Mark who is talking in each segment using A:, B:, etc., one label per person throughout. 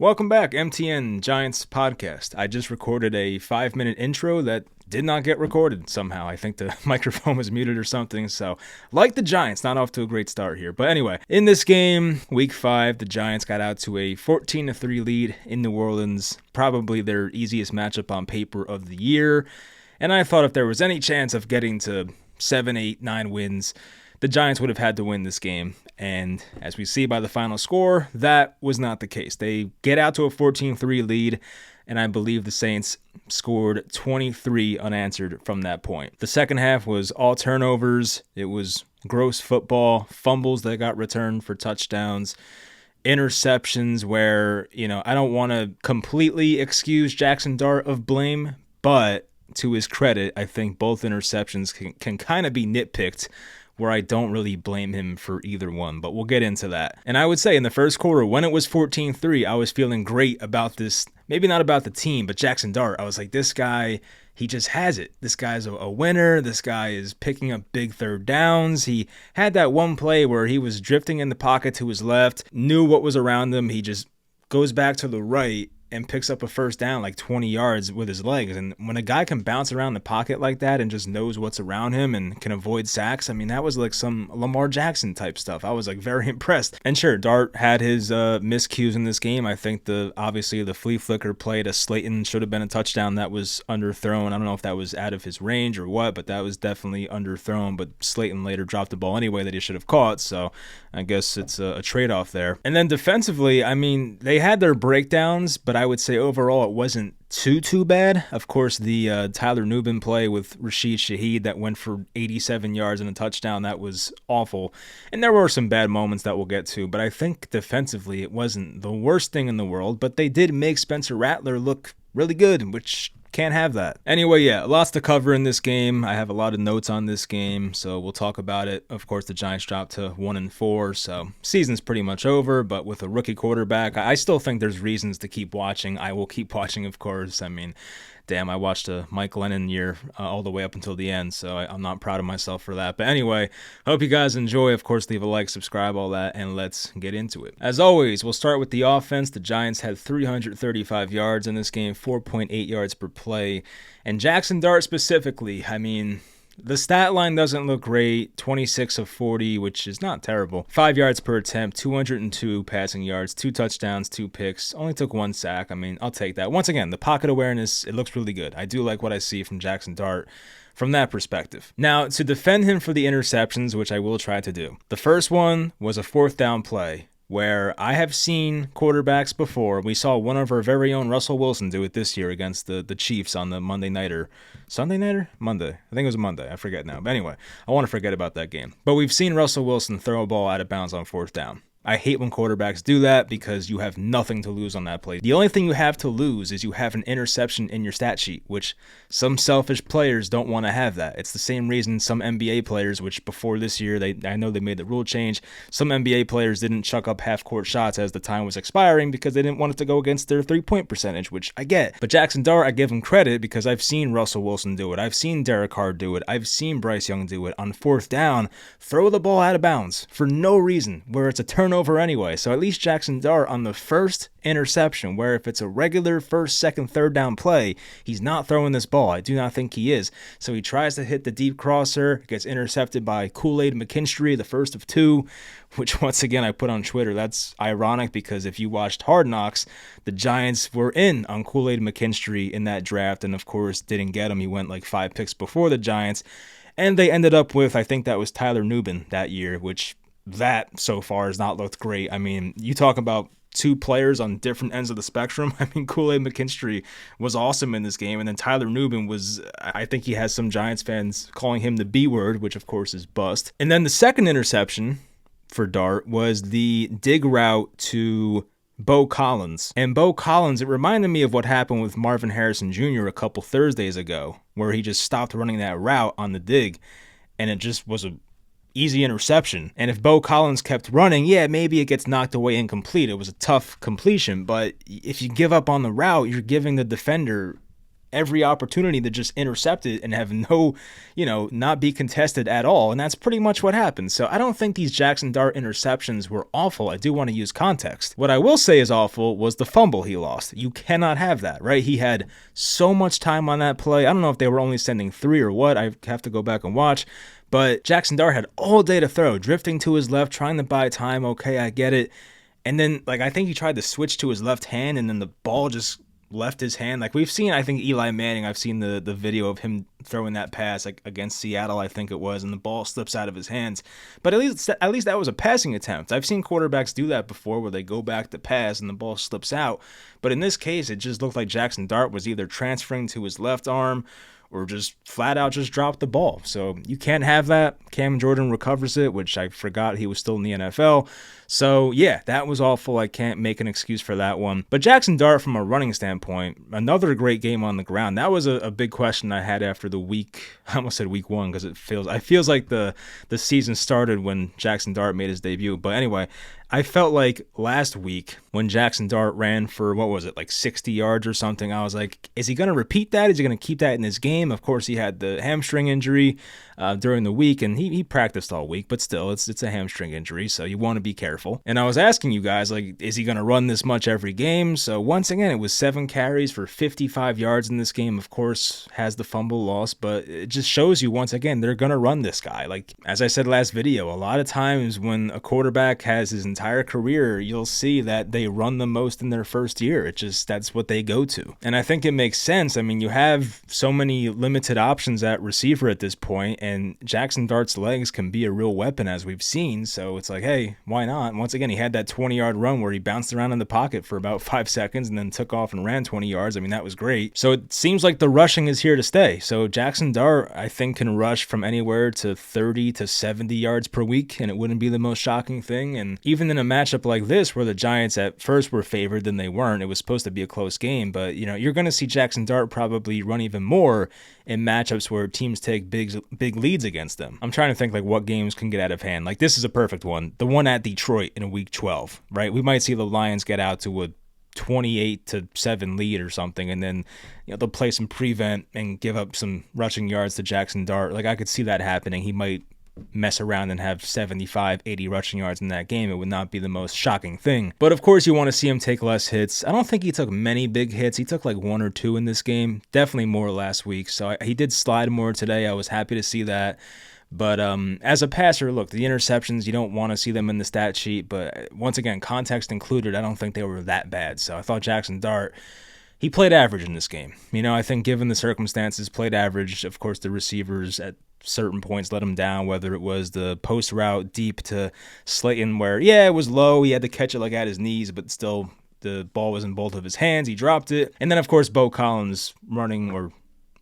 A: Welcome back, MTN Giants podcast. I just recorded a 5-minute intro that did not get recorded somehow. I think the microphone was muted or something. So, like the Giants, not off to a great start here. But anyway, in this game, week 5, the Giants got out to a 14-3 lead in New Orleans, probably their easiest matchup on paper of the year. And I thought if there was any chance of getting to 7, 8, 9 wins, the Giants would have had to win this game. And as we see by the final score, that was not the case. They get out to a 14-3 lead, and I believe the Saints scored 23 unanswered from that point. The second half was all turnovers. It was gross football, fumbles that got returned for touchdowns, interceptions where, I don't want to completely excuse Jackson Dart of blame, but to his credit, I think both interceptions can kind of be nitpicked, where I don't really blame him for either one, but we'll get into that. And I would say in the first quarter, when it was 14-3, I was feeling great about this, maybe not about the team, but Jackson Dart. I was like, this guy, he just has it. This guy's a winner. This guy is picking up big third downs. He had that one play where he was drifting in the pocket to his left, knew what was around him. He just goes back to the right and picks up a first down like 20 yards with his legs. And when a guy can bounce around the pocket like that and just knows what's around him and can avoid sacks, I mean, that was like some Lamar Jackson type stuff. I was like very impressed. And sure, Dart had his miscues in this game. I think obviously the flea flicker play to Slayton should have been a touchdown that was underthrown. I don't know if that was out of his range or what, but that was definitely underthrown. But Slayton later dropped the ball anyway that he should have caught. So I guess it's a trade-off there. And then defensively, I mean, they had their breakdowns, but I would say overall it wasn't too bad. Of course, the Tyler Nubin play with Rashid Shaheed that went for 87 yards and a touchdown, that was awful. And there were some bad moments that we'll get to, but I think defensively it wasn't the worst thing in the world, but they did make Spencer Rattler look really good, which can't have that. Anyway, yeah, lots to cover in this game. I have a lot of notes on this game, so we'll talk about it. Of course, the Giants dropped to 1-4, so season's pretty much over, but with a rookie quarterback, I still think there's reasons to keep watching. I will keep watching, of course. I mean, damn, I watched a Mike Lennon year all the way up until the end, so I'm not proud of myself for that. But anyway, hope you guys enjoy. Of course, leave a like, subscribe, all that, and let's get into it. As always, we'll start with the offense. The Giants had 335 yards in this game, 4.8 yards per play. And Jackson Dart specifically, I mean, the stat line doesn't look great. 26 of 40, which is not terrible. 5 yards per attempt, 202 passing yards, 2 touchdowns, 2 picks. Only took 1 sack. I mean, I'll take that. Once again, the pocket awareness, it looks really good. I do like what I see from Jackson Dart from that perspective. Now, to defend him for the interceptions, which I will try to do. The first one was a 4th down play, where I have seen quarterbacks before. We saw one of our very own Russell Wilson do it this year against the Chiefs on the Monday Nighter. Sunday Nighter? Monday. I think it was Monday. I forget now. But anyway, I want to forget about that game. But we've seen Russell Wilson throw a ball out of bounds on 4th down. I hate when quarterbacks do that because you have nothing to lose on that play. The only thing you have to lose is you have an interception in your stat sheet, which some selfish players don't want to have that. It's the same reason some NBA players, which before this year, I know they made the rule change, some NBA players didn't chuck up half-court shots as the time was expiring because they didn't want it to go against their three-point percentage, which I get. But Jackson Dart, I give him credit because I've seen Russell Wilson do it. I've seen Derek Carr do it. I've seen Bryce Young do it. On 4th down, throw the ball out of bounds for no reason, where it's a turnover anyway. So at least Jackson Dart on the first interception, where if it's a regular 1st, 2nd, 3rd down play, he's not throwing this ball. I do not think he is. So he tries to hit the deep crosser, gets intercepted by Kool-Aid McKinstry, the first of 2, which once again I put on Twitter. That's ironic because if you watched Hard Knocks, the Giants were in on Kool-Aid McKinstry in that draft and of course didn't get him. He went like 5 picks before the Giants. And they ended up with, I think that was Tyler Nubin that year, which that so far has not looked great. I mean, you talk about 2 players on different ends of the spectrum. I mean, Kool-Aid McKinstry was awesome in this game, and then Tyler Nubin was, I think he has some Giants fans calling him the B word, which of course is bust. And then the second interception for Dart was the dig route to Beau Collins. And Beau Collins, it reminded me of what happened with Marvin Harrison Jr. a couple Thursdays ago, where he just stopped running that route on the dig, and it just was a easy interception. And if Beau Collins kept running, yeah, maybe it gets knocked away incomplete. It was a tough completion, but if you give up on the route, you're giving the defender every opportunity to just intercept it and have no, not be contested at all. And that's pretty much what happened. So I don't think these Jackson Dart interceptions were awful. I do want to use context. What I will say is awful was the fumble he lost. You cannot have that, right? He had so much time on that play. I don't know if they were only sending 3 or what. I have to go back and watch. But Jackson Dart had all day to throw, drifting to his left, trying to buy time. Okay, I get it. And then, I think he tried to switch to his left hand, and then the ball just left his hand. We've seen, I think, Eli Manning, I've seen the video of him throwing that pass, against Seattle, I think it was, and the ball slips out of his hands. But at least that was a passing attempt. I've seen quarterbacks do that before, where they go back to pass and the ball slips out. But in this case, it just looked like Jackson Dart was either transferring to his left arm or just flat out just dropped the ball. So you can't have that. Cam Jordan recovers it, which I forgot he was still in the NFL. So yeah, that was awful. I can't make an excuse for that one. But Jackson Dart, from a running standpoint, another great game on the ground. That was a big question I had after the week. I almost said week 1 because it feels like the season started when Jackson Dart made his debut. But anyway, I felt like last week when Jackson Dart ran for, 60 yards or something, I was like, is he going to repeat that? Is he going to keep that in his game? Of course, he had the hamstring injury during the week, and he practiced all week, but still, it's a hamstring injury, so you want to be careful. And I was asking you guys, is he going to run this much every game? So once again, it was 7 carries for 55 yards in this game. Of course, has the fumble loss, but it just shows you, once again, they're going to run this guy. As I said last video, a lot of times when a quarterback has his entire career, you'll see that they run the most in their first year. That's what they go to. And I think it makes sense. I mean, you have so many limited options at receiver at this point, and Jackson Dart's legs can be a real weapon, as we've seen. So it's like, hey, why not? Once again, he had that 20-yard run where he bounced around in the pocket for about 5 seconds and then took off and ran 20 yards. I mean, that was great. So it seems like the rushing is here to stay. So Jackson Dart, I think, can rush from anywhere to 30 to 70 yards per week, and it wouldn't be the most shocking thing. And even in a matchup like this, where the Giants at first were favored, then they weren't. It was supposed to be a close game, but you're going to see Jackson Dart probably run even more in matchups where teams take big leads against them. I'm trying to think what games can get out of hand. This is a perfect one. The one at Detroit in week 12, right? We might see the Lions get out to a 28-7 lead or something, and then they'll play some prevent and give up some rushing yards to Jackson Dart. I could see that happening. He might mess around and have 75, 80 rushing yards in that game. It would not be the most shocking thing. But of course, you want to see him take less hits. I don't think he took many big hits. He took 1 or 2 in this game. Definitely more last week. So he did slide more today. I was happy to see that. But as a passer, look, the interceptions, you don't want to see them in the stat sheet. But once again, context included, I don't think they were that bad. So I thought Jackson Dart, he played average in this game. I think given the circumstances, played average. Of course, the receivers at certain points let him down, whether it was the post route deep to Slayton where, it was low. He had to catch it at his knees, but still the ball was in both of his hands. He dropped it. And then, of course, Bo Collins running, or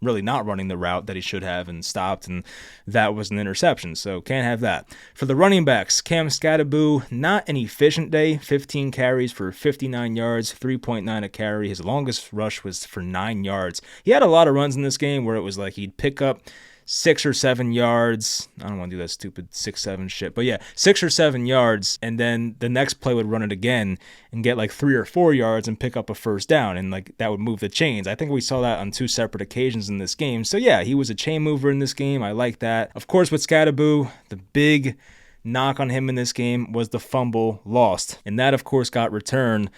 A: really not running the route that he should have, and stopped, and that was an interception, so can't have that. For the running backs, Cam Skattebo, not an efficient day, 15 carries for 59 yards, 3.9 a carry. His longest rush was for 9 yards. He had a lot of runs in this game where it was he'd pick up 6 or 7 yards. I don't want to do that stupid 6-7 shit, but 6 or 7 yards, and then the next play would run it again and get 3 or 4 yards and pick up a first down, and that would move the chains. I think we saw that on 2 separate occasions in this game. So he was a chain mover in this game. I like that. Of course, with Skattebo, the big knock on him in this game was the fumble lost, and that of course got returned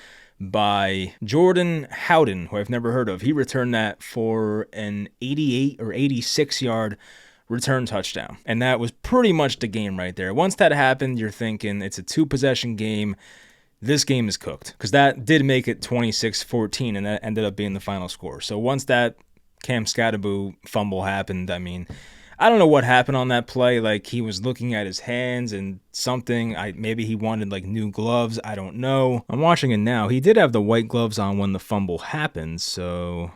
A: by Jordan Howden, who I've never heard of. He returned that for an 88 or 86 yard return touchdown. And that was pretty much the game right there. Once that happened, you're thinking it's a 2-possession game. This game is cooked, because that did make it 26-14, and that ended up being the final score. So once that Cam Skattebo fumble happened, I mean, I don't know what happened on that play. He was looking at his hands and something. Maybe he wanted new gloves. I don't know. I'm watching it now. He did have the white gloves on when the fumble happened. So,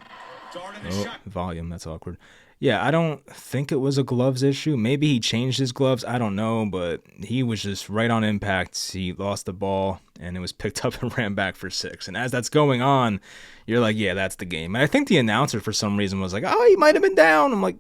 A: volume. That's awkward. I don't think it was a gloves issue. Maybe he changed his gloves. I don't know, but he was just right on impact. He lost the ball, and it was picked up and ran back for 6. And as that's going on, you're like, that's the game. And I think the announcer for some reason was like, oh, he might have been down. I'm like,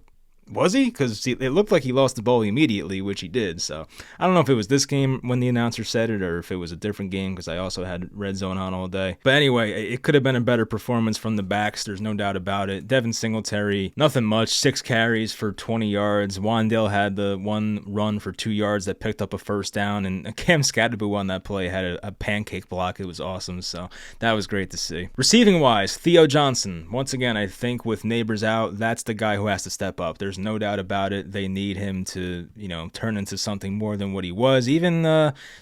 A: Was he? Because it looked like he lost the ball immediately, which he did. So I don't know if it was this game when the announcer said it or if it was a different game because I also had Red Zone on all day. But anyway, it could have been a better performance from the backs. There's no doubt about it. Devin Singletary, nothing much. 6 carries for 20 yards. Wan'Dale had the one run for 2 yards that picked up a first down. And Cam Skattebo on that play had a pancake block. It was awesome. So that was great to see. Receiving wise, Theo Johnson. Once again, I think with Neighbors out, that's the guy who has to step up. There's no doubt about it. They need him to, turn into something more than what he was. Even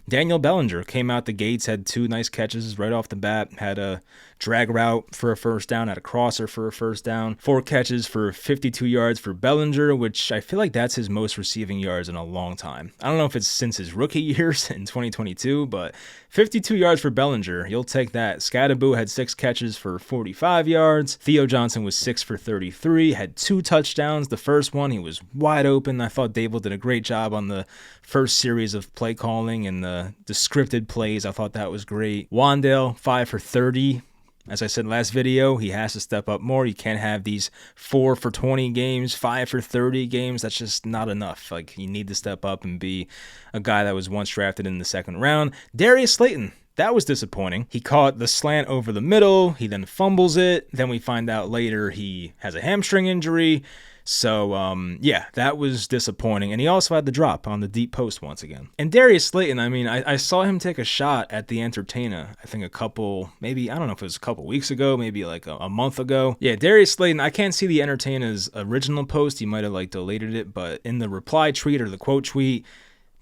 A: Daniel Bellinger came out the gates, had 2 nice catches right off the bat, had a drag route for a first down, had a crosser for a first down, 4 catches for 52 yards for Bellinger, which I feel like that's his most receiving yards in a long time. I don't know if it's since his rookie years in 2022, but 52 yards for Bellinger, you'll take that. Skattebo had 6 catches for 45 yards. Theo Johnson was 6 for 33, had 2 touchdowns. The first one, he was wide open. I thought Dable did a great job on the first series of play calling and the scripted plays. I thought that was great. Wan'Dale, 5 for 30. As I said last video, he has to step up more. You can't have these 4 for 20 games, 5 for 30 games. That's just not enough. Like, you need to step up and be a guy that was once drafted in the second round. Darius Slayton, that was disappointing. He caught the slant over the middle. He then fumbles it. Then we find out later he has a hamstring injury. So, yeah, that was disappointing. And he also had the drop on the deep post once again. And Darius Slayton, I mean, I saw him take a shot at the Entertainer, I think I don't know if it was a couple weeks ago, maybe like a month ago. Yeah, Darius Slayton, I can't see the Entertainer's original post. He might have deleted it, but in the reply tweet or the quote tweet,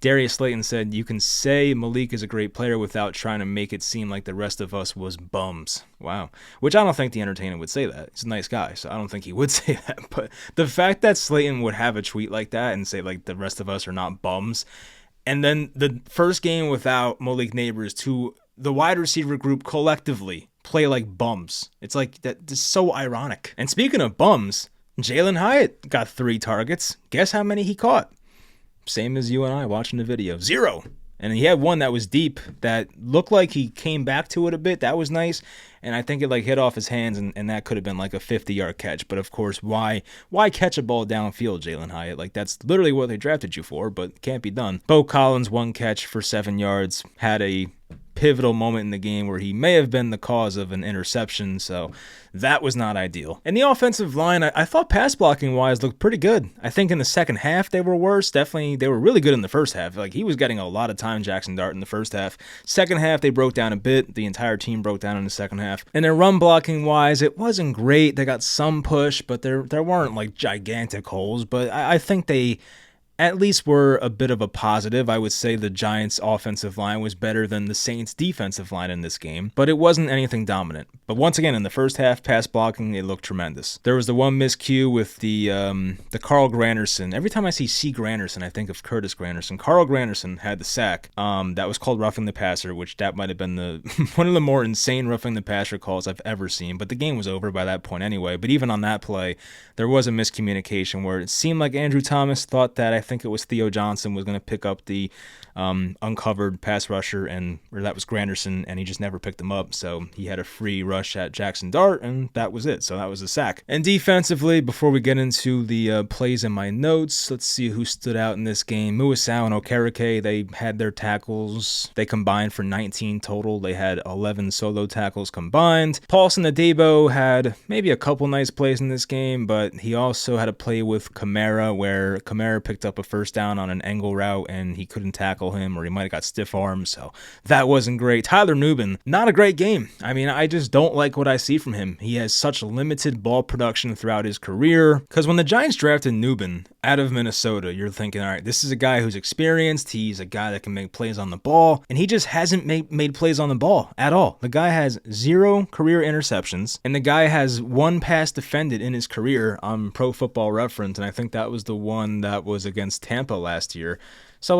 A: Darius Slayton said, "You can say Malik is a great player without trying to make it seem like the rest of us was bums." Wow. Which I don't think the Entertainer would say that. He's a nice guy, so I don't think he would say that. But the fact that Slayton would have a tweet like that and say, the rest of us are not bums, and then the first game without Malik Neighbors to the wide receiver group collectively play like bums. It's that's so ironic. And speaking of bums, Jalin Hyatt got 3 targets. Guess how many he caught? Same as you and I watching the video. 0. And he had one that was deep that looked like he came back to it a bit. That was nice. And I think it hit off his hands, and that could have been a 50-yard catch. But of course, why catch a ball downfield, Jalin Hyatt? That's literally what they drafted you for, but can't be done. Bo Collins, 1 catch for 7 yards, had a pivotal moment in the game where he may have been the cause of an interception, so that was not ideal. And the offensive line, I thought pass blocking wise looked pretty good. I think in the second half they were worse. Definitely they were really good in the first half. He was getting a lot of time, Jackson Dart, in the first half. Second half they broke down a bit. The entire team broke down in the second half. And their run blocking wise, it wasn't great. They got some push, but there weren't gigantic holes. But I think they at least were a bit of a positive. I would say the Giants' offensive line was better than the Saints' defensive line in this game, but it wasn't anything dominant. But once again, in the first half, pass blocking, it looked tremendous. There was the one miscue with the Carl Granderson. Every time I see C. Granderson, I think of Curtis Granderson. Carl Granderson had the sack. That was called roughing the passer, which that might have been one of the more insane roughing the passer calls I've ever seen. But the game was over by that point anyway. But even on that play, there was a miscommunication where it seemed like Andrew Thomas thought that I think it was Theo Johnson was going to pick up the uncovered pass rusher, or that was Granderson, and he just never picked him up. So he had a free rush at Jackson Dart, and that was it. So that was a sack. And defensively, before we get into the plays in my notes, let's see who stood out in this game. Muasau and Okereke, they had their tackles. They combined for 19 total. They had 11 solo tackles combined. Paulson Adebo had maybe a couple nice plays in this game, but he also had a play with Kamara where Kamara picked up a first down on an angle route, and he couldn't tackle him, or he might have got stiff armed, so that wasn't great. Tyler Nubin, not a great game. I mean, I just don't like what I see from him. He has such limited ball production throughout his career, because when the Giants drafted Nubin out of Minnesota, you're thinking, all right, this is a guy who's experienced, he's a guy that can make plays on the ball, and he just hasn't made plays on the ball at all. The guy has 0 career interceptions, and the guy has 1 pass defended in his career on Pro Football Reference, and I think that was the one that was against Tampa last year. So,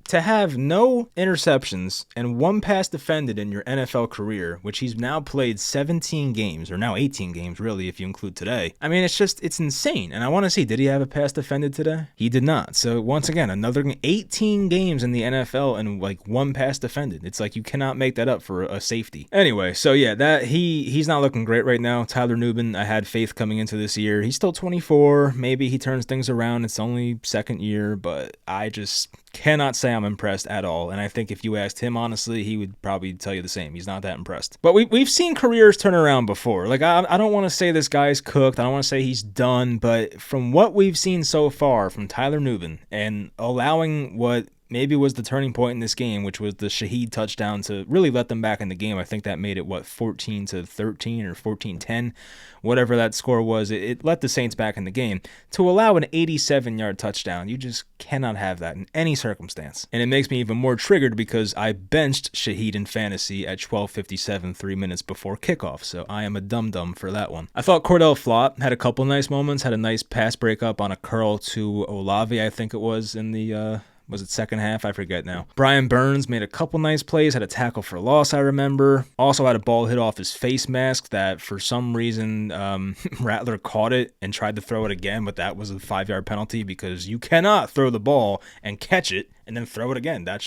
A: to have no interceptions and 1 pass defended in your NFL career, which he's now played 17 games, or now 18 games, really, if you include today. I mean, it's insane. And I want to see, did he have a pass defended today? He did not. So once again, another 18 games in the NFL and like 1 pass defended. It's like you cannot make that up for a safety. Anyway, so yeah, that he's not looking great right now. Tyler Nubin, I had faith coming into this year. He's still 24. Maybe he turns things around. It's only second year, but I just cannot say I'm impressed at all. And I think if you asked him honestly, he would probably tell you the same. He's not that impressed. But we've seen careers turn around before. Like, I don't want to say this guy's cooked. I don't want to say he's done. But from what we've seen so far from Tyler Nubin and allowing what maybe was the turning point in this game, which was the Shaheed touchdown to really let them back in the game. I think that made it, 14-13 or 14-10, whatever that score was. It let the Saints back in the game. To allow an 87-yard touchdown, you just cannot have that in any circumstance. And it makes me even more triggered because I benched Shaheed in fantasy at 12:57, 3 minutes before kickoff, so I am a dum-dum for that one. I thought Cordell Flott had a couple nice moments, had a nice pass breakup on a curl to Olave, I think it was, in the was it second half? I forget now. Brian Burns made a couple nice plays, had a tackle for loss, I remember. Also had a ball hit off his face mask that for some reason Rattler caught it and tried to throw it again, but that was a 5-yard penalty because you cannot throw the ball and catch it and then throw it again. That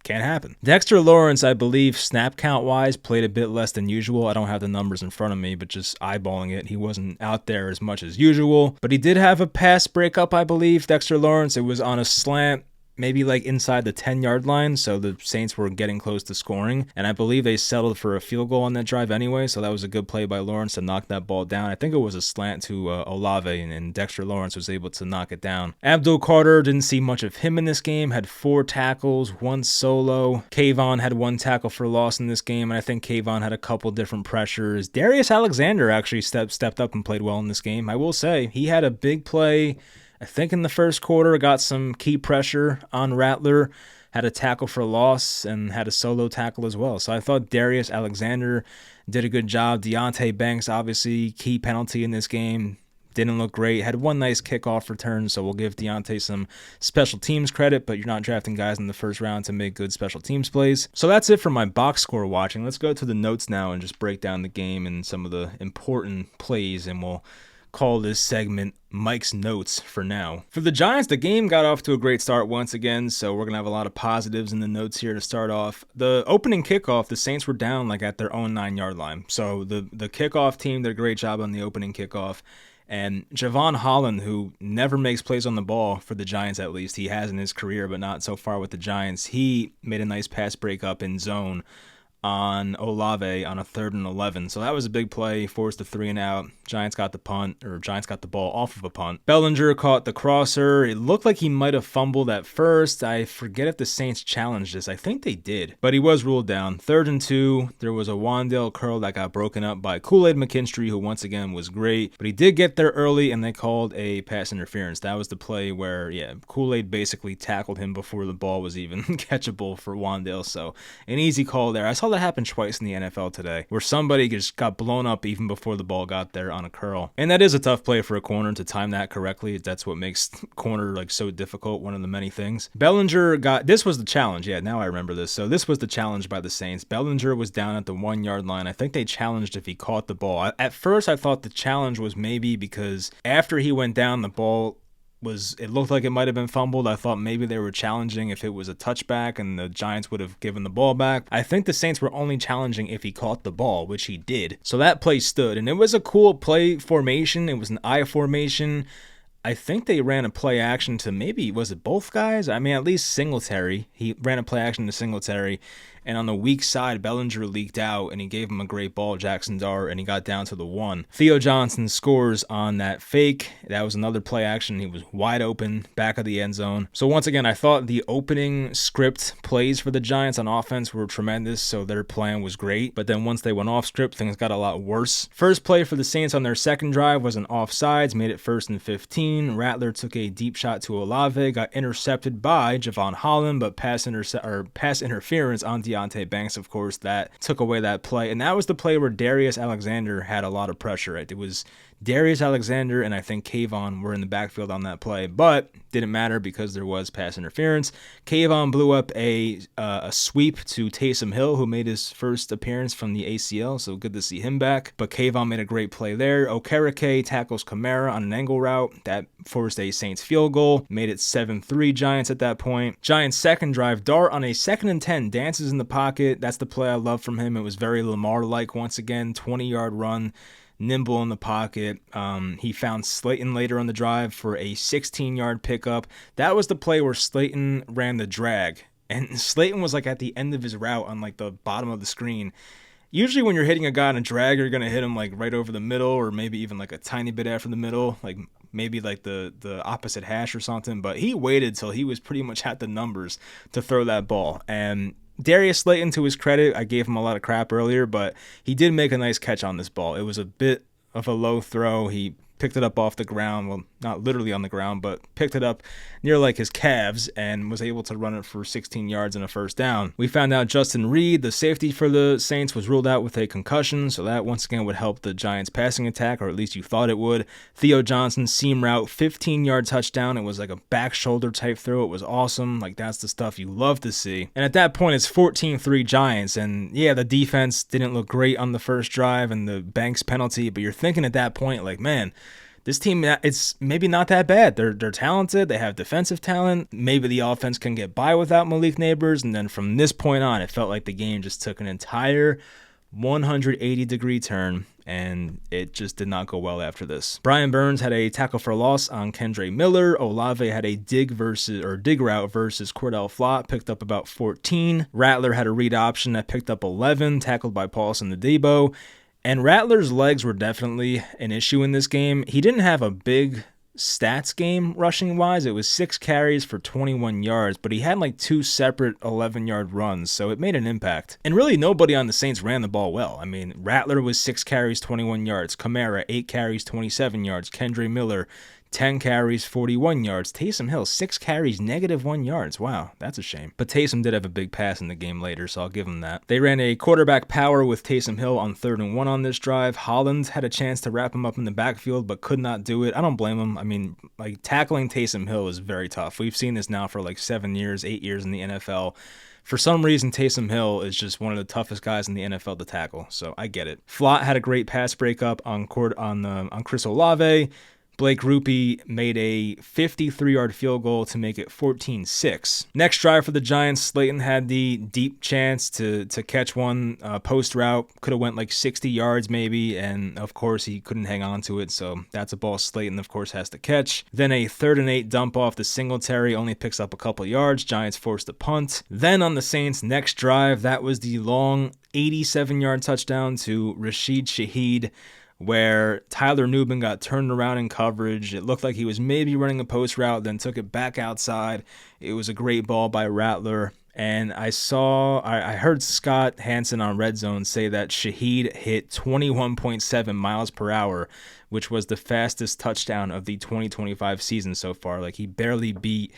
A: can't happen. Dexter Lawrence, I believe, snap count-wise, played a bit less than usual. I don't have the numbers in front of me, but just eyeballing it, he wasn't out there as much as usual. But he did have a pass breakup, I believe, Dexter Lawrence. It was on a slant, maybe like inside the 10-yard line, so the Saints were getting close to scoring, and I believe they settled for a field goal on that drive anyway, so that was a good play by Lawrence to knock that ball down. I think it was a slant to Olave, and Dexter Lawrence was able to knock it down. Abdul Carter, didn't see much of him in this game, had 4 tackles, 1 solo. Kayvon had 1 tackle for loss in this game, and I think Kayvon had a couple different pressures. Darius Alexander actually stepped up and played well in this game. I will say, he had a big play, I think in the first quarter, got some key pressure on Rattler, had a tackle for loss, and had a solo tackle as well. So I thought Darius Alexander did a good job. Deonte Banks, obviously, key penalty in this game. Didn't look great. Had 1 nice kickoff return, so we'll give Deonte some special teams credit, but you're not drafting guys in the first round to make good special teams plays. So that's it for my box score watching. Let's go to the notes now and just break down the game and some of the important plays, and we'll call this segment Mike's Notes for now. For the Giants, the game got off to a great start once again, so we're going to have a lot of positives in the notes here to start off. The opening kickoff, the Saints were down like at their own 9-yard line. So the kickoff team did a great job on the opening kickoff. And Javon Holland, who never makes plays on the ball for the Giants at least, he has in his career, but not so far with the Giants, he made a nice pass breakup in zone on Olave on a 3rd and 11. So that was a big play, forced a 3-and-out. Giants got the ball off of a punt. Bellinger caught the crosser. It looked like he might have fumbled at first. I forget if the Saints challenged this. I think they did, but he was ruled down. 3rd and 2, there was a Wan'Dale curl that got broken up by Kool-Aid McKinstry, who once again was great, but he did get there early and they called a pass interference. That was the play where, Kool-Aid basically tackled him before the ball was even catchable for Wan'Dale. So an easy call there. I saw that happen twice in the NFL today, where somebody just got blown up even before the ball got there on a curl. And that is a tough play for a corner to time that correctly. That's what makes corner so difficult, one of the many things. Bellinger this was the challenge. Yeah, now I remember this. So this was the challenge by the Saints. Bellinger was down at the 1-yard line. I think they challenged if he caught the ball. At first, I thought the challenge was maybe because after he went down, the ball it looked like it might have been fumbled. I thought maybe they were challenging if it was a touchback and the Giants would have given the ball back. I think the Saints were only challenging if he caught the ball, which he did. So that play stood, and it was a cool play formation. It was an I formation. I think they ran a play action to was it both guys? I mean, at least Singletary. He ran a play action to Singletary. And on the weak side, Bellinger leaked out, and he gave him a great ball, Jackson Dart, and he got down to the 1. Theo Johnson scores on that fake. That was another play action. He was wide open, back of the end zone. So once again, I thought the opening script plays for the Giants on offense were tremendous, so their plan was great. But then once they went off script, things got a lot worse. First play for the Saints on their second drive was an offsides, made it 1st and 15. Rattler took a deep shot to Olave, got intercepted by Javon Holland, but pass interference on Deonte Banks, of course, that took away that play. And that was the play where Darius Alexander had a lot of pressure. It was Darius Alexander and I think Kayvon were in the backfield on that play, but didn't matter because there was pass interference. Kayvon blew up a sweep to Taysom Hill, who made his first appearance from the ACL, so good to see him back. But Kayvon made a great play there. Okereke tackles Kamara on an angle route. That forced a Saints field goal, made it 7-3 Giants at that point. Giants' second drive, Dart on a 2nd and 10 dances in the pocket. That's the play I love from him. It was very Lamar-like once again, 20-yard run. Nimble in the pocket. He found Slayton later on the drive for a 16-yard pickup. That was the play where Slayton ran the drag, and Slayton was like at the end of his route on like the bottom of the screen. Usually when you're hitting a guy on a drag, you're going to hit him like right over the middle, or maybe even like a tiny bit after the middle, like maybe like the opposite hash or something. But he waited till he was pretty much at the numbers to throw that ball. And Darius Slayton, to his credit, I gave him a lot of crap earlier, but he did make a nice catch on this ball. It was a bit of a low throw. He picked it up off the ground, well, not literally on the ground, but picked it up near like his calves and was able to run it for 16 yards and a first down. We found out Justin Reed, the safety for the Saints, was ruled out with a concussion, so that once again would help the Giants passing attack, or at least you thought it would. Theo Johnson, seam route, 15-yard touchdown. It was like a back shoulder type throw. It was awesome. Like, that's the stuff you love to see. And at that point, it's 14-3 Giants, and yeah, the defense didn't look great on the first drive and the Banks penalty, but you're thinking at that point, like, man, this team, it's maybe not that bad. They're talented. They have defensive talent. Maybe the offense can get by without Malik Nabers. And then from this point on, it felt like the game just took an entire 180-degree turn, and it just did not go well after this. Brian Burns had a tackle for loss on Kendre Miller. Olave had a dig route versus Cordell Flott, picked up about 14. Rattler had a read option that picked up 11, tackled by Paulson Adebo. And Rattler's legs were definitely an issue in this game. He didn't have a big stats game rushing-wise. It was 6 carries for 21 yards, but he had like 2 separate 11-yard runs, so it made an impact. And really nobody on the Saints ran the ball well. I mean, Rattler was 6 carries, 21 yards. Kamara, 8 carries, 27 yards. Kendre Miller, 10 carries, 41 yards. Taysom Hill, 6 carries, -1 yards. Wow, that's a shame. But Taysom did have a big pass in the game later, so I'll give him that. They ran a quarterback power with Taysom Hill on 3rd and 1 on this drive. Holland had a chance to wrap him up in the backfield, but could not do it. I don't blame him. I mean, like, tackling Taysom Hill is very tough. We've seen this now for like 7 years, 8 years in the NFL. For some reason, Taysom Hill is just one of the toughest guys in the NFL to tackle, so I get it. Flott had a great pass breakup on Chris Olave. Blake Rupe made a 53-yard field goal to make it 14-6. Next drive for the Giants, Slayton had the deep chance to catch one post route. Could have went like 60 yards maybe, and of course he couldn't hang on to it, so that's a ball Slayton, of course, has to catch. Then a 3rd and 8 dump off to Singletary, only picks up a couple yards. Giants forced a punt. Then on the Saints' next drive, that was the long 87-yard touchdown to Rashid Shaheed, where Tyler Nubin got turned around in coverage. It looked like he was maybe running a post route, then took it back outside. It was a great ball by Rattler. And I heard Scott Hansen on Red Zone say that Shaheed hit 21.7 miles per hour, which was the fastest touchdown of the 2025 season so far. Like, he barely beat,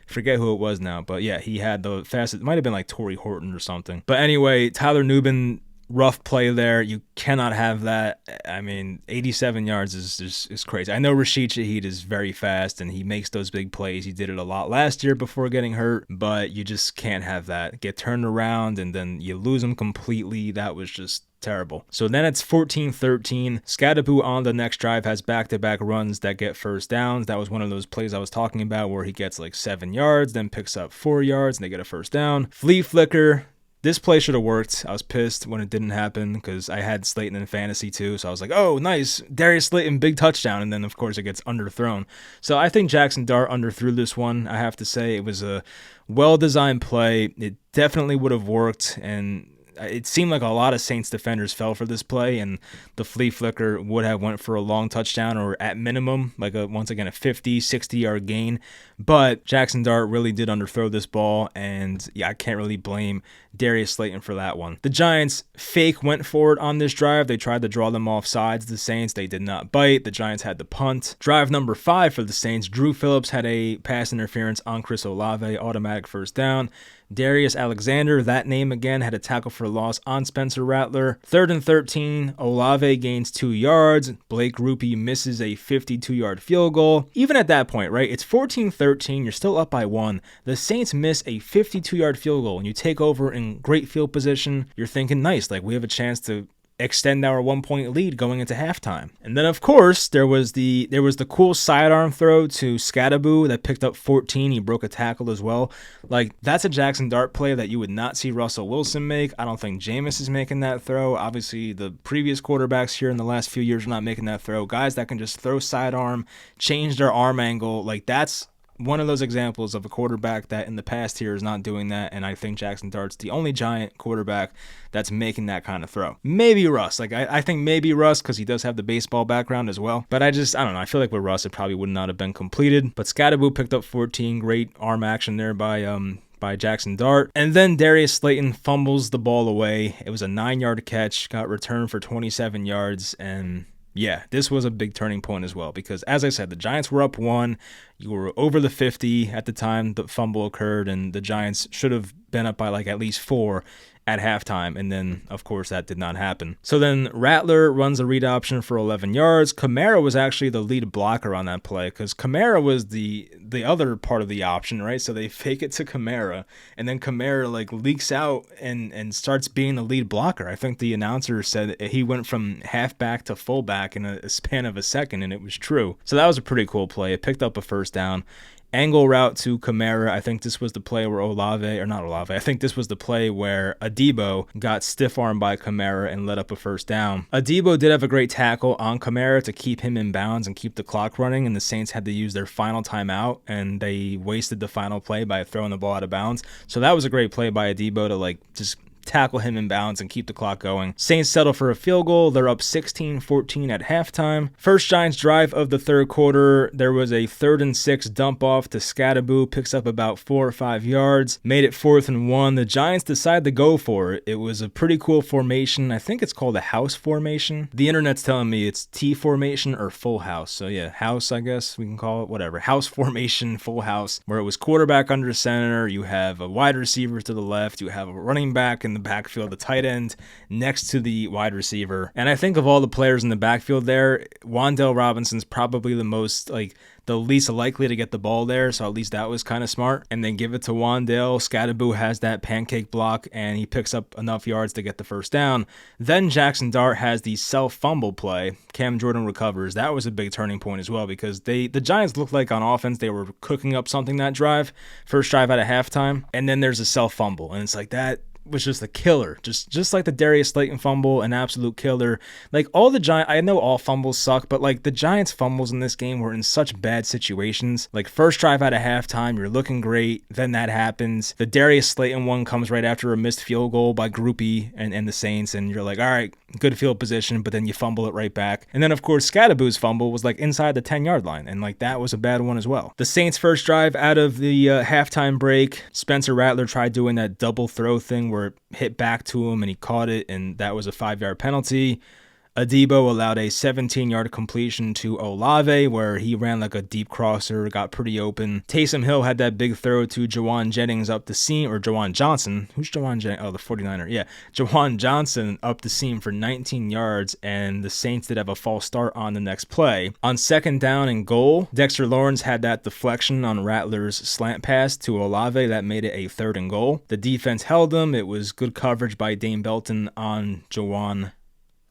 A: forget who it was now, but yeah, he had the fastest. It might have been like Torrey Horton or something. But anyway, Tyler Nubin, rough play there. You cannot have that. I mean, 87 yards is crazy. I know Rashid Shaheed is very fast and he makes those big plays. He did it a lot last year before getting hurt, but you just can't have that. Get turned around and then you lose him completely. That was just terrible. So then it's 14-13. Scadaboo on the next drive has back-to-back runs that get first downs. That was one of those plays I was talking about where he gets like 7 yards, then picks up 4 yards, and they get a first down. Flea flicker. This play should have worked. I was pissed when it didn't happen because I had Slayton in fantasy too. So I was like, oh, nice. Darius Slayton, big touchdown. And then, of course, it gets underthrown. So I think Jackson Dart underthrew this one. I have to say it was a well-designed play. It definitely would have worked. And it seemed like a lot of Saints defenders fell for this play, and the flea flicker would have went for a long touchdown or at minimum, like once again, a 50, 60-yard gain. But Jackson Dart really did underthrow this ball, and yeah, I can't really blame Darius Slayton for that one. The Giants fake went for it on this drive. They tried to draw them off sides. The Saints, they did not bite. The Giants had the punt. Drive number 5 for the Saints. Drew Phillips had a pass interference on Chris Olave, automatic first down. Darius Alexander, that name again, had a tackle for loss on Spencer Rattler. 3rd and 13, Olave gains 2 yards. Blake Grupe misses a 52-yard field goal. Even at that point, right, it's 14-13, you're still up by 1. The Saints miss a 52-yard field goal, and you take over in great field position. You're thinking, nice, like we have a chance to extend our 1-point lead going into halftime. And then of course there was the cool sidearm throw to Scadaboo that picked up 14. He broke a tackle as well. Like, that's a Jackson Dart play that you would not see Russell Wilson make. I don't think Jameis is making that throw. Obviously the previous quarterbacks here in the last few years are not making that throw. Guys that can just throw sidearm, change their arm angle, like that's one of those examples of a quarterback that in the past here is not doing that, and I think Jackson Dart's the only Giant quarterback that's making that kind of throw. Maybe Russ. Like, I think maybe Russ, because he does have the baseball background as well. But I don't know. I feel like with Russ, it probably would not have been completed. But Scadaboo picked up 14. Great arm action there by Jackson Dart. And then Darius Slayton fumbles the ball away. It was a 9-yard catch, got returned for 27 yards, and yeah, this was a big turning point as well because, as I said, the Giants were up 1. You were over the 50 at the time the fumble occurred, and the Giants should have been up by like at least 4 at halftime, and then, of course, that did not happen. So then Rattler runs a read option for 11 yards. Kamara was actually the lead blocker on that play because Kamara was the other part of the option, right? So they fake it to Kamara, and then Kamara like leaks out and starts being the lead blocker. I think the announcer said he went from halfback to fullback in a span of a second, and it was true. So that was a pretty cool play. It picked up a first down. Angle route to Kamara. I think this was the play where I think this was the play where Adebo got stiff-armed by Kamara and let up a first down. Adebo did have a great tackle on Kamara to keep him in bounds and keep the clock running, and the Saints had to use their final timeout, and they wasted the final play by throwing the ball out of bounds. So that was a great play by Adebo to just tackle him in bounds and keep the clock going. Saints settle for a field goal. They're up 16-14 at halftime. First Giants drive of the third quarter, there was a 3rd and 6 dump off to Scadaboo, picks up about 4 or 5 yards, made it 4th and 1. The Giants decide to go for it. It was a pretty cool formation. I think it's called a house formation. The internet's telling me it's T formation or full house. So yeah, house, I guess we can call it, whatever. House formation, full house, where it was quarterback under center. You have a wide receiver to the left. You have a running back in the backfield, the tight end next to the wide receiver. And I think of all the players in the backfield there, Wan'Dale Robinson's probably the least likely to get the ball there, so at least that was kind of smart. And then give it to Wan'Dale. Scadaboo has that pancake block, and he picks up enough yards to get the first down. Then Jackson Dart has the self-fumble play. Cam Jordan recovers. That was a big turning point as well because the Giants looked like on offense they were cooking up something that drive, first drive out of halftime, and then there's a self-fumble, and it's like that was just a killer, just like the Darius Slayton fumble, an absolute killer. Like all the Giants, I know all fumbles suck, but like the Giants fumbles in this game were in such bad situations. Like first drive out of halftime, you're looking great, then that happens. The Darius Slayton one comes right after a missed field goal by Grupe and the Saints, and you're like, all right, good field position, but then you fumble it right back. And then of course Scadaboo's fumble was like inside the 10-yard line, and like that was a bad one as well. The Saints first drive out of the halftime break, Spencer Rattler tried doing that double throw thing where it hit back to him and he caught it, and that was a 5-yard penalty. Adebo allowed a 17-yard completion to Olave where he ran like a deep crosser, got pretty open. Taysom Hill had that big throw to Jawan Jennings up the seam, or Jawan Johnson. Who's Jawan Jennings? Oh, the 49er. Yeah, Jawan Johnson up the seam for 19 yards, and the Saints did have a false start on the next play. On second down and goal, Dexter Lawrence had that deflection on Rattler's slant pass to Olave that made it a 3rd and goal. The defense held him. It was good coverage by Dane Belton on Jawan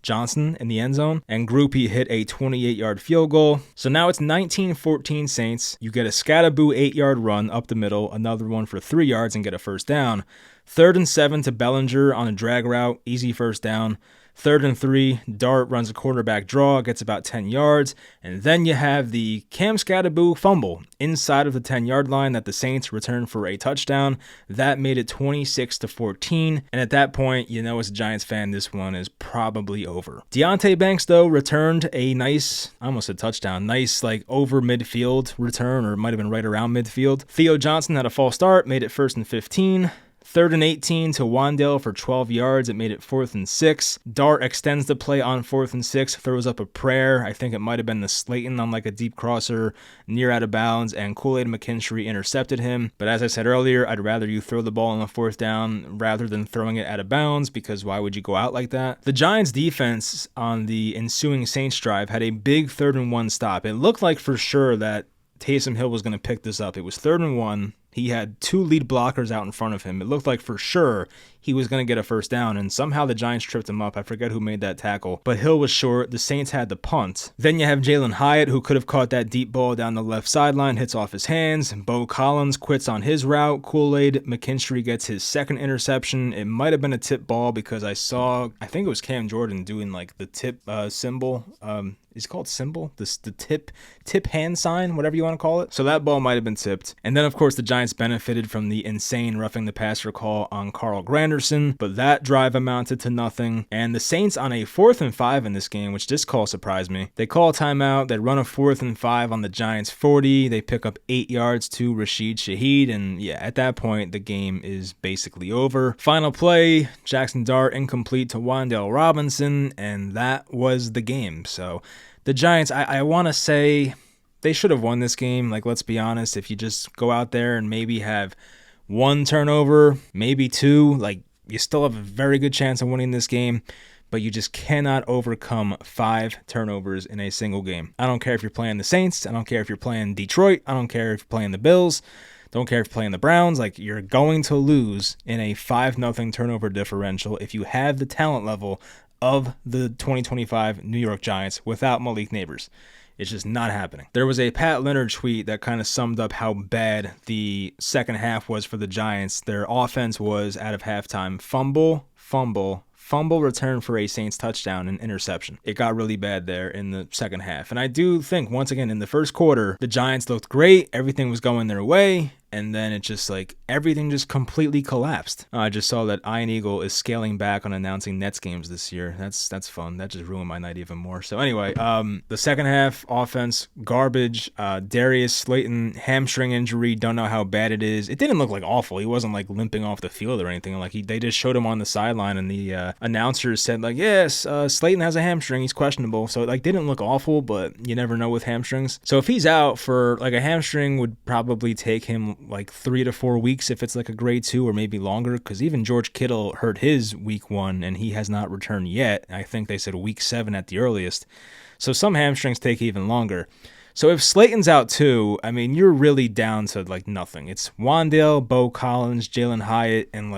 A: Johnson in the end zone, and Grupe hit a 28-yard field goal. So now it's 19-14 Saints. You get a Scadaboo 8-yard run up the middle, another one for 3 yards and get a first down. 3rd and 7 to Bellinger on a drag route, easy first down. 3rd and 3, Dart runs a quarterback draw, gets about 10 yards, and then you have the Cam Scadaboo fumble inside of the 10-yard line that the Saints returned for a touchdown. That made it 26-14, and at that point, you know as a Giants fan, this one is probably over. Deonte Banks, though, returned a nice, I almost said touchdown, nice like over midfield return, or it might have been right around midfield. Theo Johnson had a false start, made it 1st and 15. 3rd and 18 to Wan'Dale for 12 yards. It made it 4th and 6. Dart extends the play on 4th and 6, throws up a prayer. I think it might have been the Slayton on like a deep crosser near out of bounds, and Kool-Aid McKinstry intercepted him. But as I said earlier, I'd rather you throw the ball on the 4th down rather than throwing it out of bounds, because why would you go out like that? The Giants defense on the ensuing Saints drive had a big 3rd and 1 stop. It looked like for sure that Taysom Hill was going to pick this up. It was 3rd and 1. He had 2 lead blockers out in front of him. It looked like for sure he was going to get a first down, and somehow the Giants tripped him up. I forget who made that tackle, but Hill was short. The Saints had the punt. Then you have Jalen Hyatt, who could have caught that deep ball down the left sideline, hits off his hands. Bo Collins quits on his route. Kool-Aid McKinstry gets his 2nd interception. It might have been a tip ball because I think it was Cam Jordan doing like the tip symbol. Is it called symbol? The tip hand sign, whatever you want to call it. So that ball might have been tipped. And then, of course, the Giants benefited from the insane roughing the passer call on Carl Granderson, but that drive amounted to nothing. And the Saints on a 4th and 5 in this game, which this call surprised me. They call a timeout. They run a 4th and 5 on the Giants 40. They pick up 8 yards to Rashid Shaheed. And yeah, at that point, the game is basically over. Final play, Jackson Dart incomplete to Wan'Dale Robinson, and that was the game. So the Giants, I want to say they should have won this game. Like, let's be honest. If you just go out there and maybe have 1 turnover, maybe 2, like, you still have a very good chance of winning this game, but you just cannot overcome 5 turnovers in a single game. I don't care if you're playing the Saints. I don't care if you're playing Detroit. I don't care if you're playing the Bills. Don't care if you're playing the Browns. Like, you're going to lose in a 5-0 turnover differential if you have the talent level of the 2025 New York Giants without Malik Nabers. It's just not happening. There was a Pat Leonard tweet that kind of summed up how bad the second half was for the Giants. Their offense was, out of halftime, fumble, return for a Saints touchdown, and interception. It got really bad there in the second half. And I do think, once again, in the first quarter, the Giants looked great. Everything was going their way. And then it just everything just completely collapsed. I just saw that Ian Eagle is scaling back on announcing Nets games this year. That's fun. That just ruined my night even more. So anyway, the second half offense, garbage. Darius Slayton, hamstring injury. Don't know how bad it is. It didn't look awful. He wasn't limping off the field or anything. They just showed him on the sideline, and the announcers said yes, Slayton has a hamstring. He's questionable. So it didn't look awful, but you never know with hamstrings. So if he's out for a hamstring, would probably take him 3 to 4 weeks if it's a grade 2 or maybe longer, because even George Kittle hurt his week 1 and he has not returned yet. I think they said week 7 at the earliest. So some hamstrings take even longer. So if Slayton's out too, I mean, you're really down to nothing. It's Wan'Dale, Bo Collins, Jalen Hyatt, and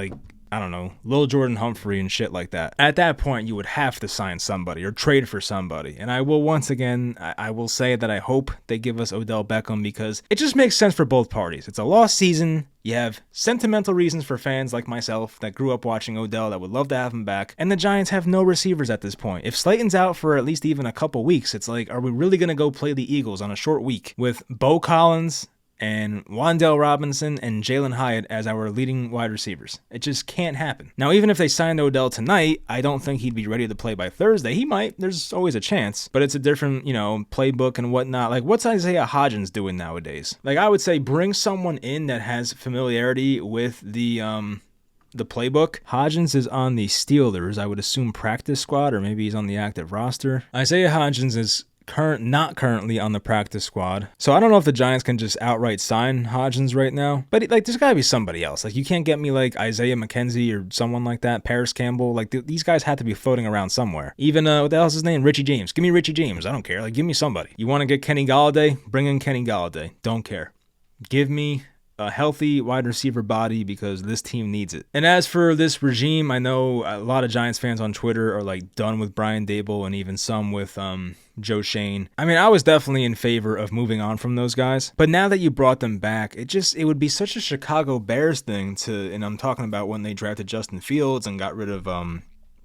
A: I don't know, Lil Jordan Humphrey and shit like that. At that point, you would have to sign somebody or trade for somebody. And I will once again, I will say that I hope they give us Odell Beckham, because it just makes sense for both parties. It's a lost season. You have sentimental reasons for fans like myself that grew up watching Odell that would love to have him back. And the Giants have no receivers at this point. If Slayton's out for at least even a couple weeks, it's are we really going to go play the Eagles on a short week with Bo Collins and Wan'Dale Robinson and Jalen Hyatt as our leading wide receivers? It just can't happen. Now, even if they signed Odell tonight, I don't think he'd be ready to play by Thursday. He might. There's always a chance. But it's a different, playbook and whatnot. What's Isaiah Hodgins doing nowadays? I would say bring someone in that has familiarity with the playbook. Hodgins is on the Steelers, I would assume practice squad, or maybe he's on the active roster. Isaiah Hodgins is not currently on the practice squad. So I don't know if the Giants can just outright sign Hodgins right now. But there's got to be somebody else. You can't get me Isaiah McKenzie or someone like that, Paris Campbell. These guys have to be floating around somewhere. Even, what the hell's his name? Richie James. Give me Richie James. I don't care. Give me somebody. You want to get Kenny Galladay? Bring in Kenny Galladay. Don't care. Give me a healthy wide receiver body, because this team needs it. And as for this regime, I know a lot of Giants fans on Twitter are done with Brian Daboll, and even some with Joe Shane. I mean, I was definitely in favor of moving on from those guys, but now that you brought them back, it would be such a Chicago Bears thing and I'm talking about when they drafted Justin Fields and got rid of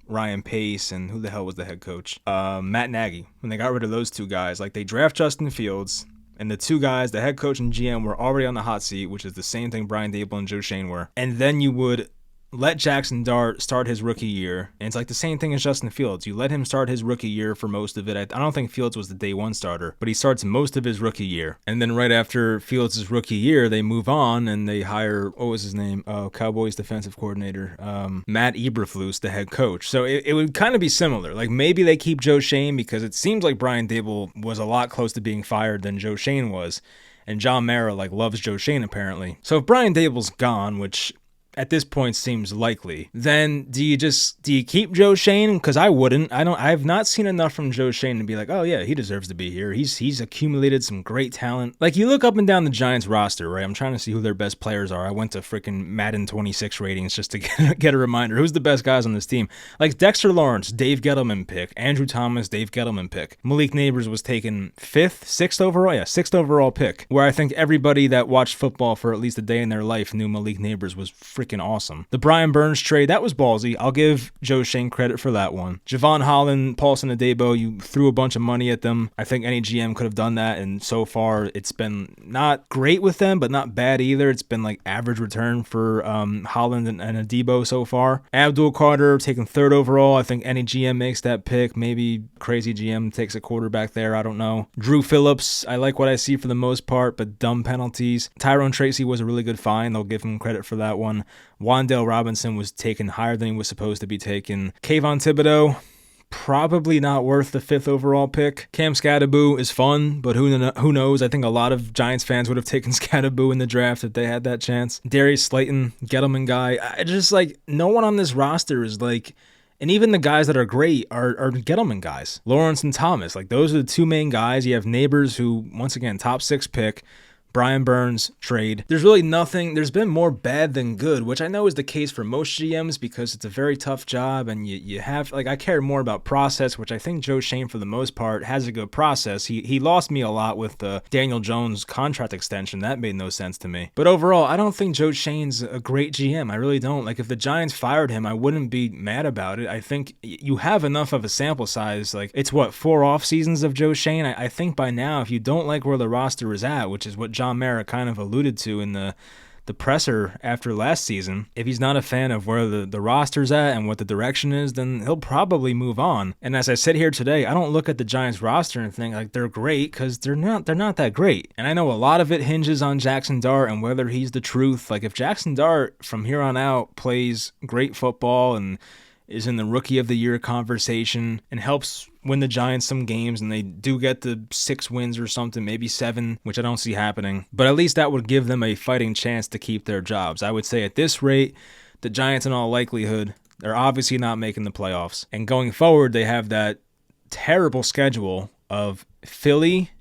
A: Ryan Pace, and who the hell was the head coach? Matt Nagy. When they got rid of those two guys, they draft Justin Fields, and the two guys, the head coach and GM, were already on the hot seat, which is the same thing Brian Daboll and Joe Shane were. And then you would let Jackson Dart start his rookie year. And it's like the same thing as Justin Fields. You let him start his rookie year for most of it. I don't think Fields was the day one starter, but he starts most of his rookie year. And then right after Fields' rookie year, they move on and they hire, what was his name? Cowboys defensive coordinator, Matt Eberflus, the head coach. So it would kind of be similar. Like maybe they keep Joe Schoen because it seems like Brian Daboll was a lot close to being fired than Joe Schoen was. And John Mara loves Joe Schoen apparently. So if Brian Daboll's gone, which at this point seems likely, then do you keep Joe Schoen? Because I wouldn't. I've not seen enough from Joe Schoen to be like, oh yeah, he deserves to be here. He's accumulated some great talent. Like you look up and down the Giants roster, right? I'm trying to see who their best players are. I went to freaking Madden 26 ratings just to get a reminder. Who's the best guys on this team? Like Dexter Lawrence, Dave Gettleman pick. Andrew Thomas, Dave Gettleman pick. Malik Neighbors was taken 6th overall? Yeah, 6th overall pick. Where I think everybody that watched football for at least a day in their life knew Malik Neighbors was freaking awesome. The Brian Burns trade, that was ballsy. I'll give Joe Schoen credit for that one. Javon Holland, Paulson Adebo, you threw a bunch of money at them. I think any GM could have done that, and so far it's been not great with them, but not bad either. It's been like average return for Holland and Adebo so far. Abdul Carter taken 3rd overall. I think any GM makes that pick. Maybe crazy GM takes a quarterback there. I don't know. Drew Phillips, I like what I see for the most part, but dumb penalties. Tyrone Tracy was a really good find. They'll give him credit for that one. Wan'Dale Robinson was taken higher than he was supposed to be taken. Kayvon Thibodeau, probably not worth the 5th overall pick. Cam Skattebo is fun, but who knows? I think a lot of Giants fans would have taken Skattebo in the draft if they had that chance. Darius Slayton, Gettleman guy. I just no one on this roster is and even the guys that are great are Gettleman guys. Lawrence and Thomas, those are the two main guys. You have Neighbors, who, once again, top 6 pick. Brian Burns trade. There's really nothing. There's been more bad than good, which I know is the case for most GMs because it's a very tough job and you have, I care more about process, which I think Joe Schoen for the most part has a good process. He lost me a lot with the Daniel Jones contract extension. That made no sense to me. But overall, I don't think Joe Schoen's a great GM. I really don't. If the Giants fired him, I wouldn't be mad about it. I think you have enough of a sample size. It's 4 off seasons of Joe Schoen. I think by now, if you don't like where the roster is at, which is what John Mara kind of alluded to in the presser after last season, if he's not a fan of where the roster's at and what the direction is, then he'll probably move on. And as I sit here today, I don't look at the Giants roster and think they're great, because they're not that great. And I know a lot of it hinges on Jackson Dart and whether he's the truth. If Jackson Dart from here on out plays great football and is in the Rookie of the Year conversation and helps win the Giants some games, and they do get the 6 wins or something, maybe 7, which I don't see happening. But at least that would give them a fighting chance to keep their jobs. I would say at this rate, the Giants in all likelihood, they're obviously not making the playoffs. And going forward, they have that terrible schedule of Philly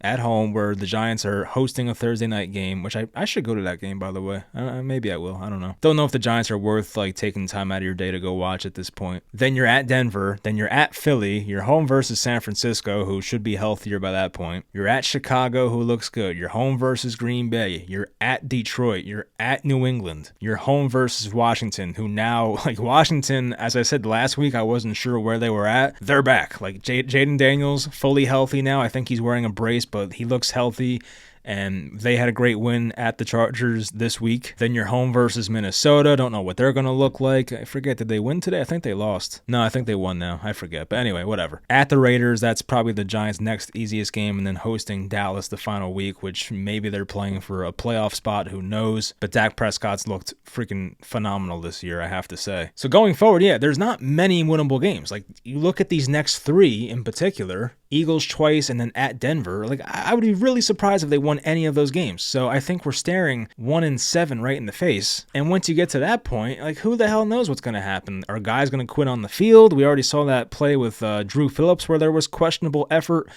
A: at home, where the Giants are hosting a Thursday night game, which I should go to that game, by the way. Maybe I will. I don't know. Don't know if the Giants are worth taking time out of your day to go watch at this point. Then you're at Denver. Then you're at Philly. You're home versus San Francisco, who should be healthier by that point. You're at Chicago, who looks good. You're home versus Green Bay. You're at Detroit. You're at New England. You're home versus Washington, who now, Washington, as I said last week, I wasn't sure where they were at. They're back. Jaden Daniels, fully healthy now. I think he's wearing a brace, but he looks healthy, and they had a great win at the Chargers this week. Then you're home versus Minnesota. Don't know what they're going to look like. I forget, did they win today? I think they lost. No, I think they won now. I forget. But anyway, whatever. At the Raiders, that's probably the Giants' next easiest game, and then hosting Dallas the final week, which maybe they're playing for a playoff spot. Who knows? But Dak Prescott's looked freaking phenomenal this year, I have to say. So going forward, yeah, there's not many winnable games. You look at these next 3 in particular, Eagles twice, and then at Denver. I would be really surprised if they won any of those games. So I think we're staring 1-7 right in the face. And once you get to that point, who the hell knows what's going to happen? Are guys going to quit on the field? We already saw that play with Drew Phillips where there was questionable effort.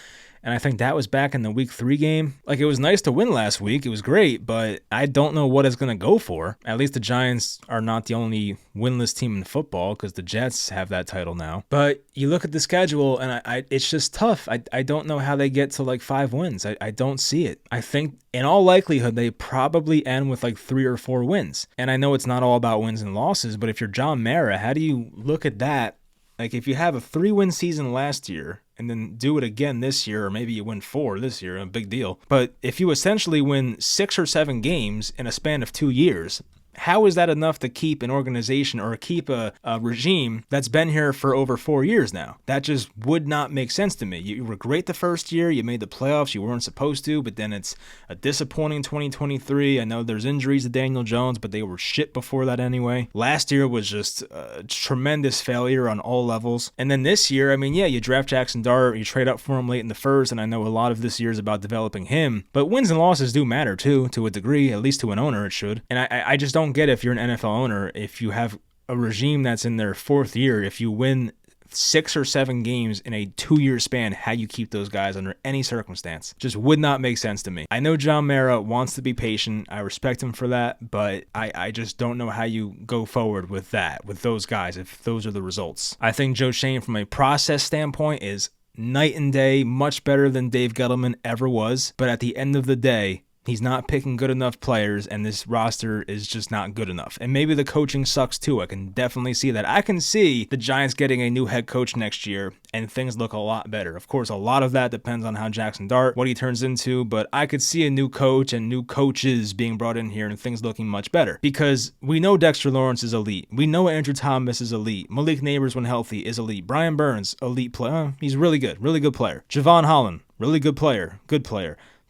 A: And I think that was back in the week 3 game. It was nice to win last week. It was great, but I don't know what it's going to go for. At least the Giants are not the only winless team in football, because the Jets have that title now. But you look at the schedule, and it's just tough. I don't know how they get to 5 wins. I don't see it. I think in all likelihood, they probably end with 3 or 4 wins. And I know it's not all about wins and losses, but if you're John Mara, how do you look at that? If you have a 3-win season last year and then do it again this year, or maybe you win 4 this year, a big deal. But if you essentially win 6 or 7 games in a span of 2 years, how is that enough to keep an organization or keep a regime that's been here for over 4 years now? That just would not make sense to me. You were great the first year. You made the playoffs. You weren't supposed to, but then it's a disappointing 2023. I know there's injuries to Daniel Jones, but they were shit before that anyway. Last year was just a tremendous failure on all levels. And then this year, I mean, yeah, you draft Jackson Dart, you trade up for him late in the first, and I know a lot of this year is about developing him, but wins and losses do matter too, to a degree, at least to an owner it should. And I just don't get, if you're an NFL owner, if you have a regime that's in their 4th year, if you win 6 or 7 games in a 2-year span, how you keep those guys under any circumstance. Just would not make sense to me. I know John Mara wants to be patient. I respect him for that, but I just don't know how you go forward with that, with those guys, if those are the results. I think Joe Schoen, from a process standpoint, is night and day, much better than Dave Gettleman ever was, but at the end of the day, he's not picking good enough players, and this roster is just not good enough. And maybe the coaching sucks too. I can definitely see that. I can see the Giants getting a new head coach next year, and things look a lot better. Of course, a lot of that depends on how Jackson Dart, what he turns into, but I could see a new coach and new coaches being brought in here and things looking much better. Because we know Dexter Lawrence is elite. We know Andrew Thomas is elite. Malik Neighbors, when healthy, is elite. Brian Burns, elite player. He's really good player. Javon Holland, really good player.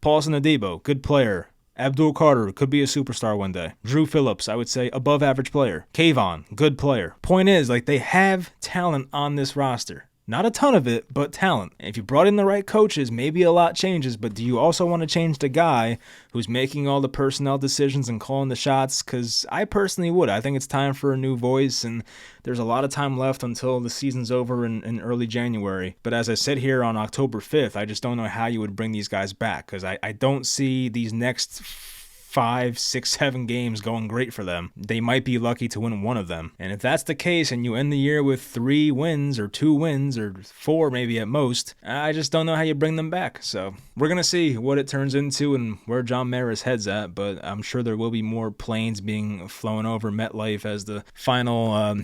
A: Paulson Adebo, good player. Abdul Carter could be a superstar one day. Drew Phillips, I would say, above average player. Kayvon, good player. Point is, like, they have talent on this roster. Not a ton of it, but talent. If you brought in the right coaches, maybe a lot changes, but do you also want to change the guy who's making all the personnel decisions and calling the shots? Because I personally would. I think it's time for a new voice, and there's a lot of time left until the season's over in early January. But as I said here on October 5th, I just don't know how you would bring these guys back, because I don't see these next 5, 6, 7 games going great for them. They might be lucky to win one of them. And if that's the case and you end the year with 3 wins or 2 wins or 4 maybe at most, I just don't know how you bring them back. So we're going to see what it turns into and where John Mara's head's at, but I'm sure there will be more planes being flown over MetLife as the final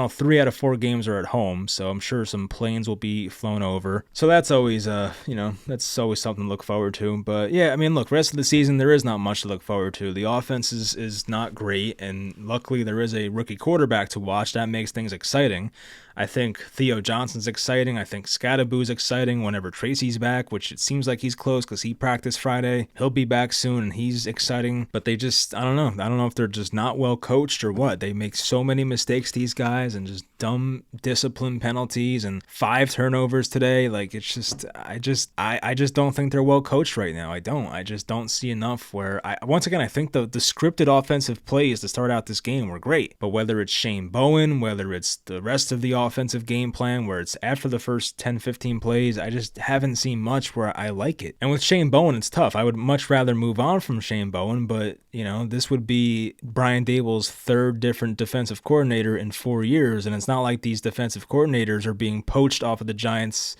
A: 3 out of 4 games are at home. So I'm sure some planes will be flown over. So that's always, that's always something to look forward to. But yeah, I mean, look, rest of the season, there is not much to look forward to. The offense is not great, and luckily there is a rookie quarterback to watch. That makes things exciting. I think Theo Johnson's exciting. I think Scadaboo's exciting whenever Tracy's back, which it seems like he's close because he practiced Friday. He'll be back soon, and he's exciting. But they just, I don't know. I don't know if they're just not well coached or what. They make so many mistakes, these guys, and just dumb discipline penalties and 5 turnovers today. Like, it's just, I just don't think they're well coached right now. I just don't see enough where, once again, I think the scripted offensive plays to start out this game were great. But whether it's Shane Bowen, whether it's the rest of the offensive game plan where it's after the first 10-15 plays, I just haven't seen much where I like it. And with Shane Bowen, it's tough. I would much rather move on from Shane Bowen, but this would be Brian Daboll's 3rd different defensive coordinator in 4 years, and it's not like these defensive coordinators are being poached off of the Giants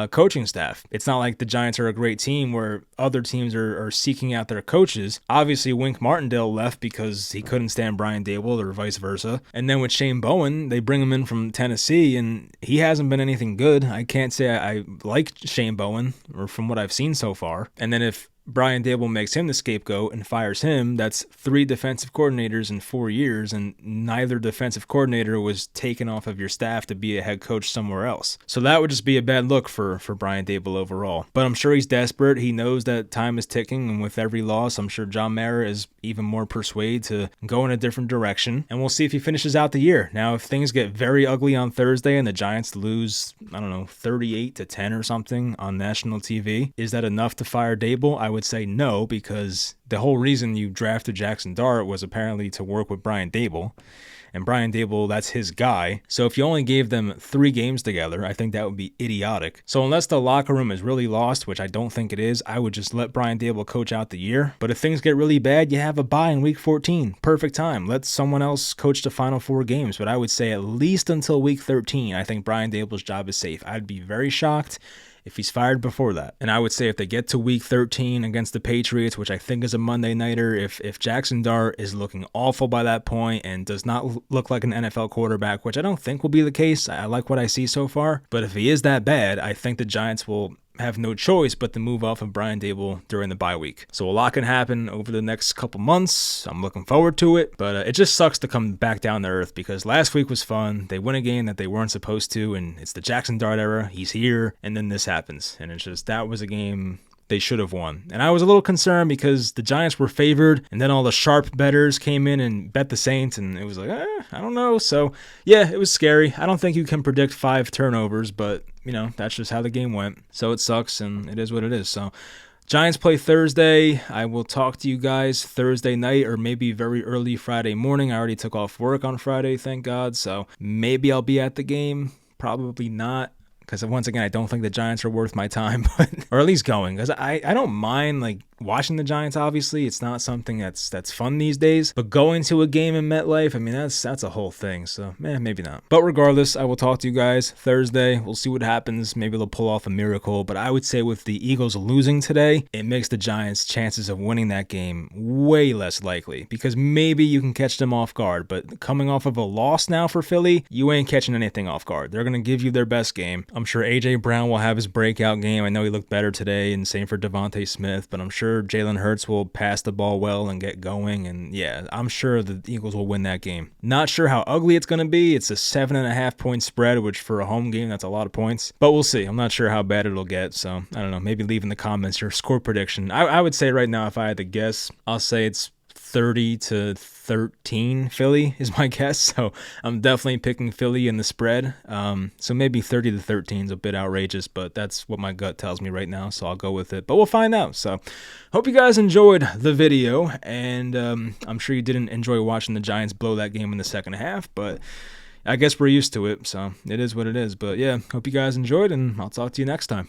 A: coaching staff. It's not like the Giants are a great team where other teams are seeking out their coaches. Obviously, Wink Martindale left because he couldn't stand Brian Daboll or vice versa. And then with Shane Bowen, they bring him in from Tennessee, and he hasn't been anything good. I can't say I like Shane Bowen, or from what I've seen so far. And then if Brian Daboll makes him the scapegoat and fires him, that's 3 defensive coordinators in 4 years, and neither defensive coordinator was taken off of your staff to be a head coach somewhere else. So that would just be a bad look for Brian Daboll overall. But I'm sure he's desperate. He knows that time is ticking, and with every loss, I'm sure John Mara is even more persuaded to go in a different direction, and we'll see if he finishes out the year. Now, if things get very ugly on Thursday and the Giants lose, 38-10 or something on national TV, is that enough to fire Daboll? I would say no, because the whole reason you drafted Jackson Dart was apparently to work with Brian Daboll. And Brian Daboll, that's his guy. So if you only gave them 3 games together, I think that would be idiotic. So unless the locker room is really lost, which I don't think it is, I would just let Brian Daboll coach out the year. But if things get really bad, you have a bye in week 14. Perfect time. Let someone else coach the final 4 games. But I would say at least until week 13, I think Brian Daboll's job is safe. I'd be very shocked if he's fired before that. And I would say if they get to week 13 against the Patriots, which I think is a Monday nighter, if Jackson Dart is looking awful by that point and does not look like an NFL quarterback, which I don't think will be the case, I like what I see so far, but if he is that bad, I think the Giants will have no choice but to move off of Brian Dable during the bye week. So a lot can happen over the next couple months. I'm looking forward to it, but it just sucks to come back down to earth because last week was fun. They win a game that they weren't supposed to, and it's the Jackson Dart era. He's here, and then this happens. And it's just, that was a game they should have won. And I was a little concerned because the Giants were favored, and then all the sharp bettors came in and bet the Saints, and it was like, I don't know. So, yeah, it was scary. I don't think you can predict 5 turnovers, but, that's just how the game went. So it sucks, and it is what it is. So Giants play Thursday. I will talk to you guys Thursday night or maybe very early Friday morning. I already took off work on Friday, thank God. So maybe I'll be at the game. Probably not. Because once again, I don't think the Giants are worth my time, or at least going. Because I don't mind watching the Giants. Obviously, it's not something that's fun these days. But going to a game in MetLife, I mean that's a whole thing. So maybe not. But regardless, I will talk to you guys Thursday. We'll see what happens. Maybe they'll pull off a miracle. But I would say with the Eagles losing today, it makes the Giants' chances of winning that game way less likely. Because maybe you can catch them off guard. But coming off of a loss now for Philly, you ain't catching anything off guard. They're gonna give you their best game. I'm sure A.J. Brown will have his breakout game. I know he looked better today, and same for Devontae Smith, but I'm sure Jalen Hurts will pass the ball well and get going, and yeah, I'm sure the Eagles will win that game. Not sure how ugly it's going to be. It's a 7.5 point spread, which for a home game, that's a lot of points, but we'll see. I'm not sure how bad it'll get, so I don't know. Maybe leave in the comments your score prediction. I would say right now, if I had to guess, I'll say it's 30-13 Philly is my guess. So I'm definitely picking Philly in the spread. So maybe 30-13 is a bit outrageous, but that's what my gut tells me right now. So I'll go with it, but we'll find out. So hope you guys enjoyed the video, and I'm sure you didn't enjoy watching the Giants blow that game in the second half, but I guess we're used to it. So it is what it is. But yeah, hope you guys enjoyed, and I'll talk to you next time.